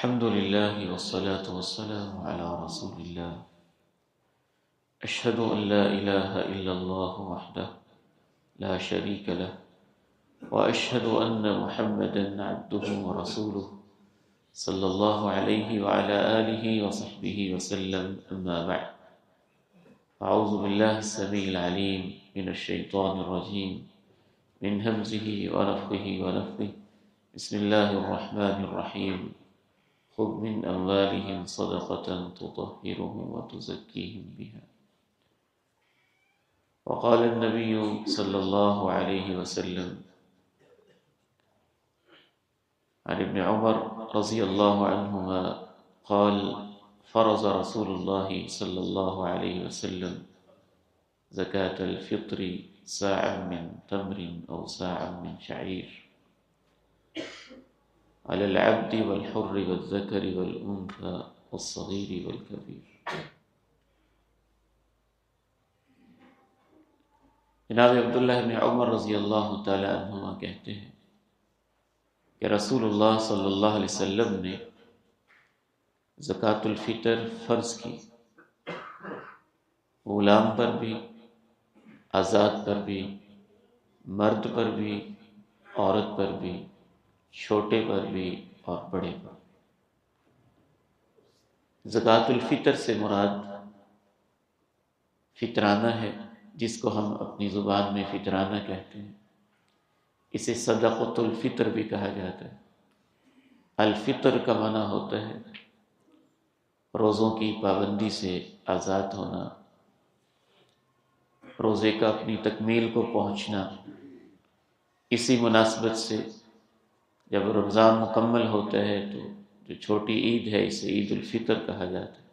الحمد لله والصلاة والسلام على رسول الله. أشهد أن لا إله إلا الله وحده لا شريك له، وأشهد أن محمدا عبده ورسوله صلى الله عليه وعلى آله وصحبه وسلم. أما بعد، أعوذ بالله السميع العليم من الشيطان الرجيم من همزه ونفخه ونفثه. بسم الله الرحمن الرحيم. خذ من أموالهم صدقة تطهرهم وتزكيهم بها. وقال النبي صلى الله عليه وسلم عن ابن عمر رضي الله عنهما قال: فرض رسول الله صلى الله عليه وسلم زكاة الفطر ساعا من تمر أو ساعا من شعير على العبد والحر والذكر والأنثى والصغير والكبير. جناب عبداللہ بن عمر رضی اللہ تعالی عنہما کہتے ہیں کہ رسول اللہ صلی اللہ علیہ وسلم نے زکوٰۃ الفطر فرض کی، غلام پر بھی، آزاد پر بھی، مرد پر بھی، عورت پر بھی، چھوٹے پر بھی اور بڑے پر. زکوٰۃ الفطر سے مراد فطرانہ ہے، جس کو ہم اپنی زبان میں فطرانہ کہتے ہیں. اسے صدقۃ الفطر بھی کہا جاتا ہے. الفطر کا معنی ہوتا ہے روزوں کی پابندی سے آزاد ہونا، روزے کا اپنی تکمیل کو پہنچنا. اسی مناسبت سے جب رمضان مکمل ہوتا ہے تو جو چھوٹی عید ہے اسے عید الفطر کہا جاتا ہے.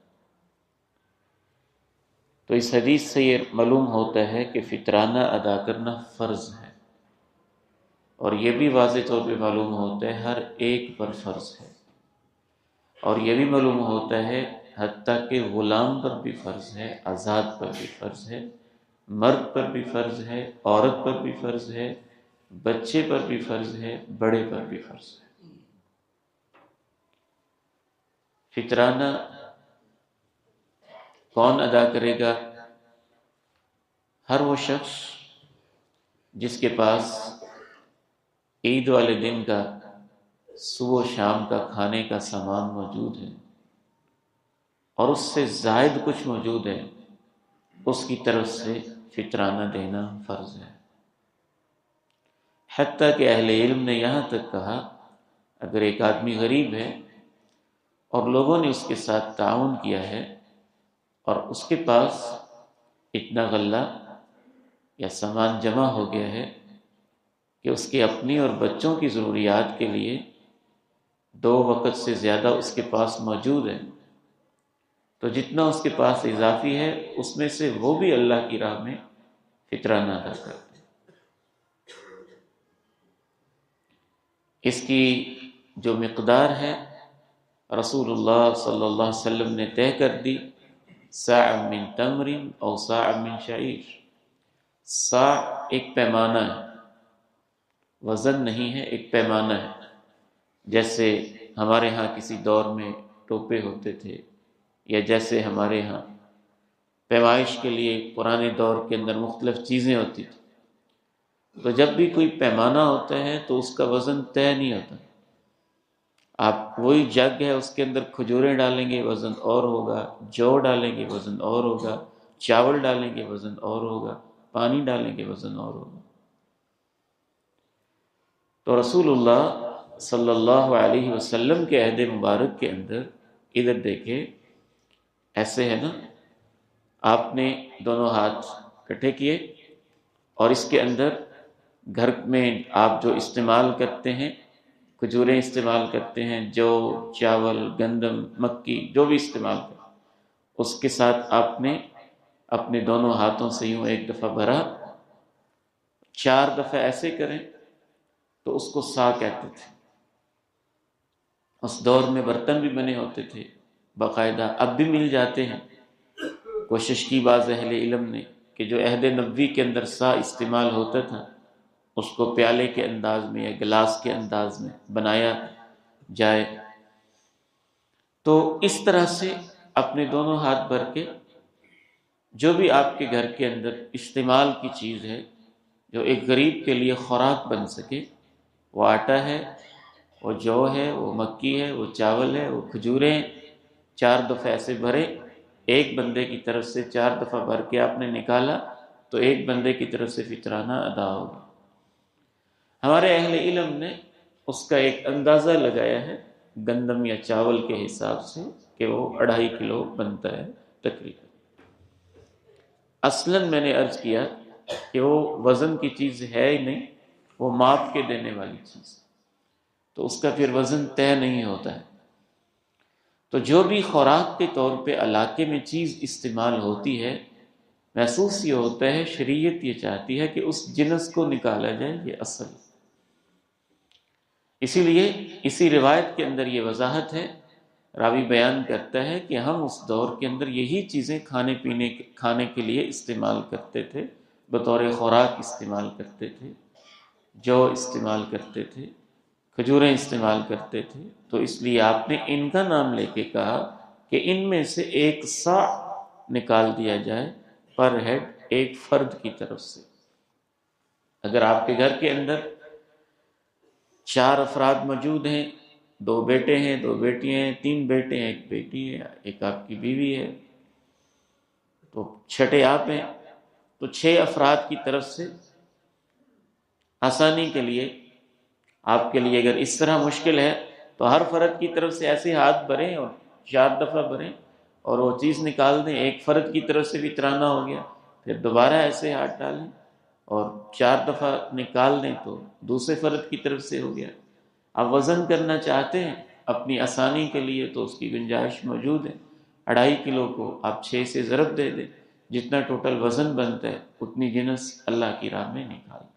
تو اس حدیث سے یہ معلوم ہوتا ہے کہ فطرانہ ادا کرنا فرض ہے، اور یہ بھی واضح طور پہ معلوم ہوتا ہے ہر ایک پر فرض ہے، اور یہ بھی معلوم ہوتا ہے حتیٰ کہ غلام پر بھی فرض ہے، آزاد پر بھی فرض ہے، مرد پر بھی فرض ہے، عورت پر بھی فرض ہے، بچے پر بھی فرض ہے، بڑے پر بھی فرض ہے. فطرانہ کون ادا کرے گا؟ ہر وہ شخص جس کے پاس عید والے دن کا صبح و شام کا کھانے کا سامان موجود ہے اور اس سے زائد کچھ موجود ہے، اس کی طرف سے فطرانہ دینا فرض ہے. حتیٰ کہ اہل علم نے یہاں تک کہا اگر ایک آدمی غریب ہے اور لوگوں نے اس کے ساتھ تعاون کیا ہے اور اس کے پاس اتنا غلہ یا سامان جمع ہو گیا ہے کہ اس کی اپنی اور بچوں کی ضروریات کے لیے 2 وقت سے زیادہ اس کے پاس موجود ہے، تو جتنا اس کے پاس اضافی ہے اس میں سے وہ بھی اللہ کی راہ میں فطرانہ ادا کرتے ہیں. اس کی جو مقدار ہے رسول اللہ صلی اللہ علیہ وسلم نے طے کر دی، ساع من تمر او ساع من شعیر. ساع ایک پیمانہ ہے، وزن نہیں ہے، ایک پیمانہ ہے. جیسے ہمارے ہاں کسی دور میں ٹوپے ہوتے تھے، یا جیسے ہمارے ہاں پیمائش کے لیے پرانے دور کے اندر مختلف چیزیں ہوتی تھیں، تو جب بھی کوئی پیمانہ ہوتا ہے تو اس کا وزن طے نہیں ہوتا. آپ وہی جگ ہے، اس کے اندر کھجوریں ڈالیں گے وزن اور ہوگا، جو ڈالیں گے وزن اور ہوگا، چاول ڈالیں گے وزن اور ہوگا، پانی ڈالیں گے وزن اور ہوگا. تو رسول اللہ صلی اللہ علیہ وسلم کے عہد مبارک کے اندر ادھر دیکھیں ایسے ہے نا، آپ نے دونوں ہاتھ اکٹھے کیے اور اس کے اندر گھر میں آپ جو استعمال کرتے ہیں، کھجوریں استعمال کرتے ہیں، جو چاول، گندم، مکی، جو بھی استعمال کرتے ہیں، اس کے ساتھ آپ نے اپنے دونوں ہاتھوں سے یوں ایک دفعہ بھرا، 4 دفعہ ایسے کریں تو اس کو سا کہتے تھے. اس دور میں برتن بھی بنے ہوتے تھے باقاعدہ، اب بھی مل جاتے ہیں. کوشش کی بعض اہل علم نے کہ جو عہد نبوی کے اندر سا استعمال ہوتا تھا اس کو پیالے کے انداز میں یا گلاس کے انداز میں بنایا جائے. تو اس طرح سے اپنے دونوں ہاتھ بھر کے جو بھی آپ کے گھر کے اندر استعمال کی چیز ہے جو ایک غریب کے لیے خوراک بن سکے، وہ آٹا ہے، وہ جو ہے، وہ مکی ہے، وہ چاول ہے، وہ کھجوریں ہیں، 4 دفعہ ایسے بھرے، ایک بندے کی طرف سے 4 دفعہ بھر کے آپ نے نکالا تو ایک بندے کی طرف سے فطرانہ ادا ہوگا۔ ہمارے اہل علم نے اس کا ایک اندازہ لگایا ہے گندم یا چاول کے حساب سے کہ وہ 2.5 کلو بنتا ہے تقریباً۔ اصلاً میں نے عرض کیا کہ وہ وزن کی چیز ہے ہی نہیں، وہ ماپ کے دینے والی چیز، تو اس کا پھر وزن طے نہیں ہوتا ہے۔ تو جو بھی خوراک کے طور پہ علاقے میں چیز استعمال ہوتی ہے، محسوس یہ ہوتا ہے، شریعت یہ چاہتی ہے کہ اس جنس کو نکالا جائے، یہ اصل۔ اسی لیے اسی روایت کے اندر یہ وضاحت ہے، راوی بیان کرتا ہے کہ ہم اس دور کے اندر یہی چیزیں کھانے کے لیے استعمال کرتے تھے، بطور خوراک استعمال کرتے تھے، جو استعمال کرتے تھے، کھجوریں استعمال کرتے تھے۔ تو اس لیے آپ نے ان کا نام لے کے کہا کہ ان میں سے 1 صاع نکال دیا جائے پر ہیڈ، ایک فرد کی طرف سے۔ اگر آپ کے گھر کے اندر 4 افراد موجود ہیں، 2 بیٹے ہیں، 2 بیٹیاں ہیں، 3 بیٹے ہیں، 1 بیٹی ہے، ایک آپ کی بیوی ہے، تو 6 آپ ہیں، تو 6 افراد کی طرف سے آسانی کے لیے آپ کے لیے اگر اس طرح مشکل ہے تو ہر فرد کی طرف سے ایسے ہاتھ بھریں اور 4 دفعہ بھریں اور وہ چیز نکال دیں، ایک فرد کی طرف سے بھی ترانہ ہو گیا، پھر دوبارہ ایسے ہاتھ ڈالیں اور 4 دفعہ نکال دیں تو دوسرے فرد کی طرف سے ہو گیا۔ آپ وزن کرنا چاہتے ہیں اپنی آسانی کے لیے تو اس کی گنجائش موجود ہے، 2.5 کلو کو آپ 6 سے ضرب دے دیں، جتنا ٹوٹل وزن بنتا ہے اتنی جنس اللہ کی راہ میں نکال۔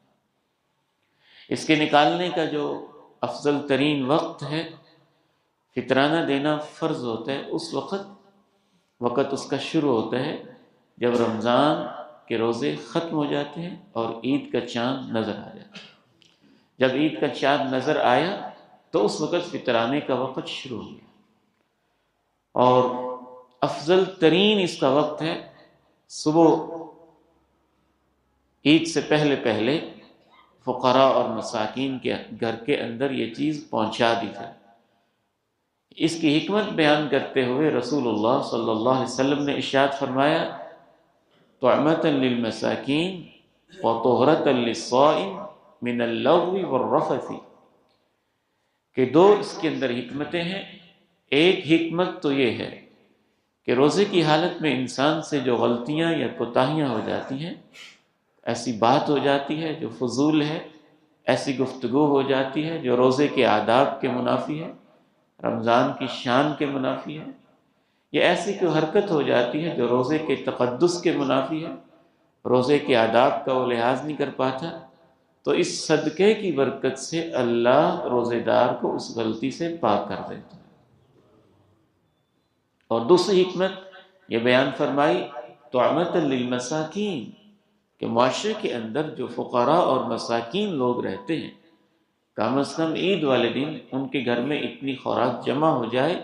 اس کے نکالنے کا جو افضل ترین وقت ہے، فطرانہ دینا فرض ہوتا ہے اس وقت اس کا شروع ہوتا ہے جب رمضان کے روزے ختم ہو جاتے ہیں اور عید کا چاند نظر آ جاتا ہے۔ جب عید کا چاند نظر آیا تو اس وقت فطرانے کا وقت شروع ہو گیا، اور افضل ترین اس کا وقت ہے صبح عید سے پہلے فقراء اور مساکین کے گھر کے اندر یہ چیز پہنچا دی جائے۔ اس کی حکمت بیان کرتے ہوئے رسول اللہ صلی اللہ علیہ وسلم نے ارشاد فرمایا، طعمۃ للمساکین وطہرۃ للصائم من اللغو والرفث، کہ 2 اس کے اندر حکمتیں ہیں۔ ایک حکمت تو یہ ہے کہ روزے کی حالت میں انسان سے جو غلطیاں یا کوتاہیاں ہو جاتی ہیں، ایسی بات ہو جاتی ہے جو فضول ہے، ایسی گفتگو ہو جاتی ہے جو روزے کے آداب کے منافی ہے، رمضان کی شان کے منافی ہے، یا ایسی کوئی حرکت ہو جاتی ہے جو روزے کے تقدس کے منافی ہے، روزے کے آداب کا وہ لحاظ نہیں کر پاتا، تو اس صدقے کی برکت سے اللہ روزے دار کو اس غلطی سے پاک کر دیتا ہے۔ اور دوسری حکمت یہ بیان فرمائی، طعمۃ للمساکین، کہ معاشرے کے اندر جو فقراء اور مساکین لوگ رہتے ہیں، کم از کم عید والے دن ان کے گھر میں اتنی خوراک جمع ہو جائے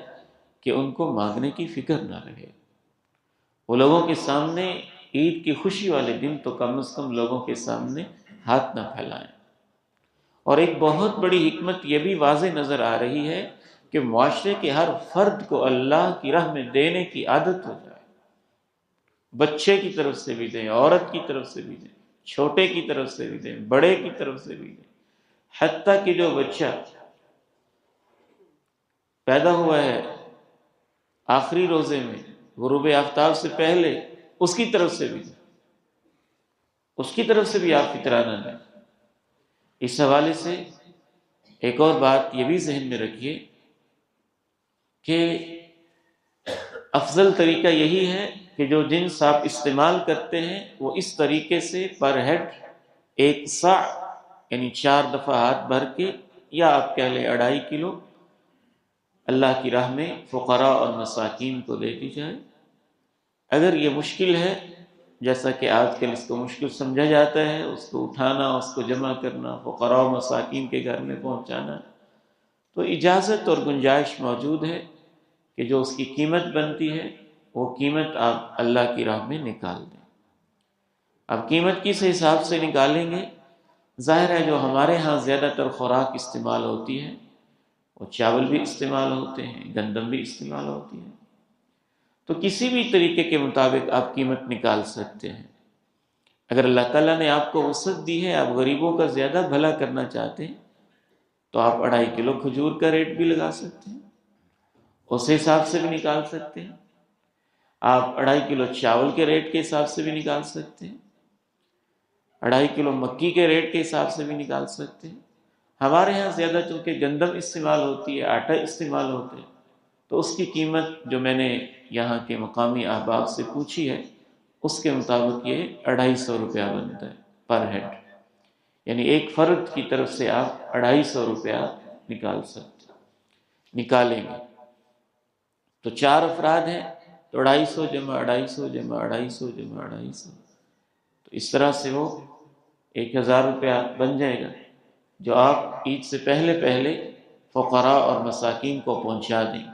کہ ان کو مانگنے کی فکر نہ رہے۔ وہ لوگوں کے سامنے عید کی خوشی والے دن تو کم از کم لوگوں کے سامنے ہاتھ نہ پھیلائیں۔ اور ایک بہت بڑی حکمت یہ بھی واضح نظر آ رہی ہے کہ معاشرے کے ہر فرد کو اللہ کی راہ میں دینے کی عادت ہو جائے، بچے کی طرف سے بھی دیں، عورت کی طرف سے بھی دیں، چھوٹے کی طرف سے بھی دیں، بڑے کی طرف سے بھی دیں، حتیٰ کہ جو بچہ پیدا ہوا ہے آخری روزے میں غروب آفتاب سے پہلے، اس کی طرف سے بھی دیں، اس کی طرف سے بھی آپ فطرانہ دیں۔ اس حوالے سے ایک اور بات یہ بھی ذہن میں رکھیے کہ افضل طریقہ یہی ہے کہ جو جنس آپ استعمال کرتے ہیں وہ اس طریقے سے پر ہیڈ 1 صاع یعنی 4 دفعہ ہاتھ بھر کے، یا آپ کہہ لیں 2.5 کلو، اللہ کی راہ میں فقراء اور مساکین کو دے دی جائے۔ اگر یہ مشکل ہے، جیسا کہ آج کل اس کو مشکل سمجھا جاتا ہے، اس کو اٹھانا، اس کو جمع کرنا، فقراء و مساکین کے گھر میں پہنچانا، تو اجازت اور گنجائش موجود ہے کہ جو اس کی قیمت بنتی ہے وہ قیمت آپ اللہ کی راہ میں نکال دیں۔ اب قیمت کس حساب سے نکالیں گے؟ ظاہر ہے جو ہمارے ہاں زیادہ تر خوراک استعمال ہوتی ہے وہ چاول بھی استعمال ہوتے ہیں، گندم بھی استعمال ہوتی ہے، تو کسی بھی طریقے کے مطابق آپ قیمت نکال سکتے ہیں۔ اگر اللہ تعالیٰ نے آپ کو وسعت دی ہے، آپ غریبوں کا زیادہ بھلا کرنا چاہتے ہیں، تو آپ 2.5 کلو کھجور کا ریٹ بھی لگا سکتے ہیں، اس حساب سے بھی نکال سکتے ہیں۔ آپ 2.5 کلو چاول کے ریٹ کے حساب سے بھی نکال سکتے ہیں، 2.5 کلو مکی کے ریٹ کے حساب سے بھی نکال سکتے ہیں۔ ہمارے ہاں زیادہ چونکہ گندم استعمال ہوتی ہے، آٹا استعمال ہوتا ہے، تو اس کی قیمت جو میں نے یہاں کے مقامی احباب سے پوچھی ہے اس کے مطابق یہ 250 روپیہ بنتا ہے پر ہیڈ، یعنی ایک فرد کی طرف سے آپ 250 روپیہ نکال سکتے نکالیں گے۔ تو 4 افراد ہیں تو 250 جمع 250 جمع 250 جمع 250، تو اس طرح سے وہ 1000 روپیہ بن جائے گا، جو آپ عید سے پہلے فقراء اور مساکین کو پہنچا دیں۔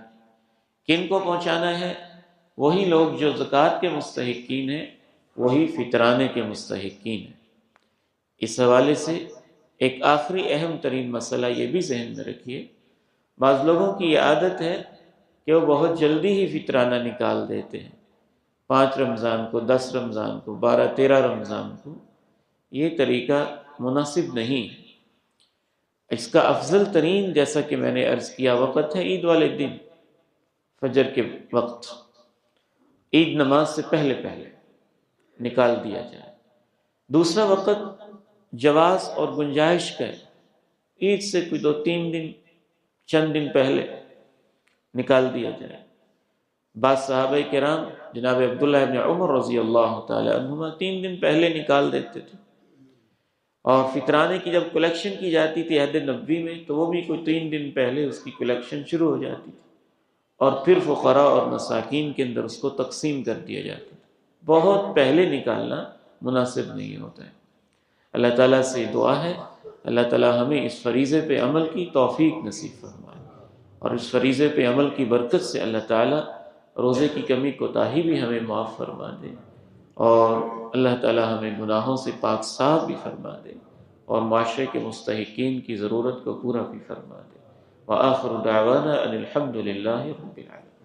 کن کو پہنچانا ہے؟ وہی لوگ جو زکوٰۃ کے مستحقین ہیں، وہی فطرانے کے مستحقین ہیں۔ اس حوالے سے ایک آخری اہم ترین مسئلہ یہ بھی ذہن میں رکھیے، بعض لوگوں کی یہ عادت ہے کہ وہ بہت جلدی ہی فطرانہ نکال دیتے ہیں، 5 رمضان کو، 10 رمضان کو، 12 13 رمضان کو۔ یہ طریقہ مناسب نہیں ہے۔ اس کا افضل ترین، جیسا کہ میں نے عرض کیا، وقت ہے عید والے دن، فجر کے وقت، عید نماز سے پہلے نکال دیا جائے۔ دوسرا وقت جواز اور گنجائش کا ہے، عید سے کوئی 2-3 دن، چند دن پہلے نکال دیا جائے۔ بعض صحابہ کرام جناب عبداللہ ابن عمر رضی اللہ تعالی عنہما 3 دن پہلے نکال دیتے تھے، اور فطرانے کی جب کلیکشن کی جاتی تھی عہد نبوی میں تو وہ بھی کوئی 3 دن پہلے اس کی کلیکشن شروع ہو جاتی تھی، اور پھر فقراء اور مساکین کے اندر اس کو تقسیم کر دیا جاتا تھا۔ بہت پہلے نکالنا مناسب نہیں ہوتا ہے۔ اللہ تعالیٰ سے دعا ہے اللہ تعالیٰ ہمیں اس فریضے پہ عمل کی توفیق نصیب فرمائے، اور اس فریضے پہ عمل کی برکت سے اللہ تعالیٰ روزے کی کمی کوتاہی بھی ہمیں معاف فرما دے، اور اللہ تعالیٰ ہمیں گناہوں سے پاک صاف بھی فرما دے، اور معاشرے کے مستحقین کی ضرورت کو پورا بھی فرما دے۔ وآخر دعوانا ان الحمد للہ رب العالمین۔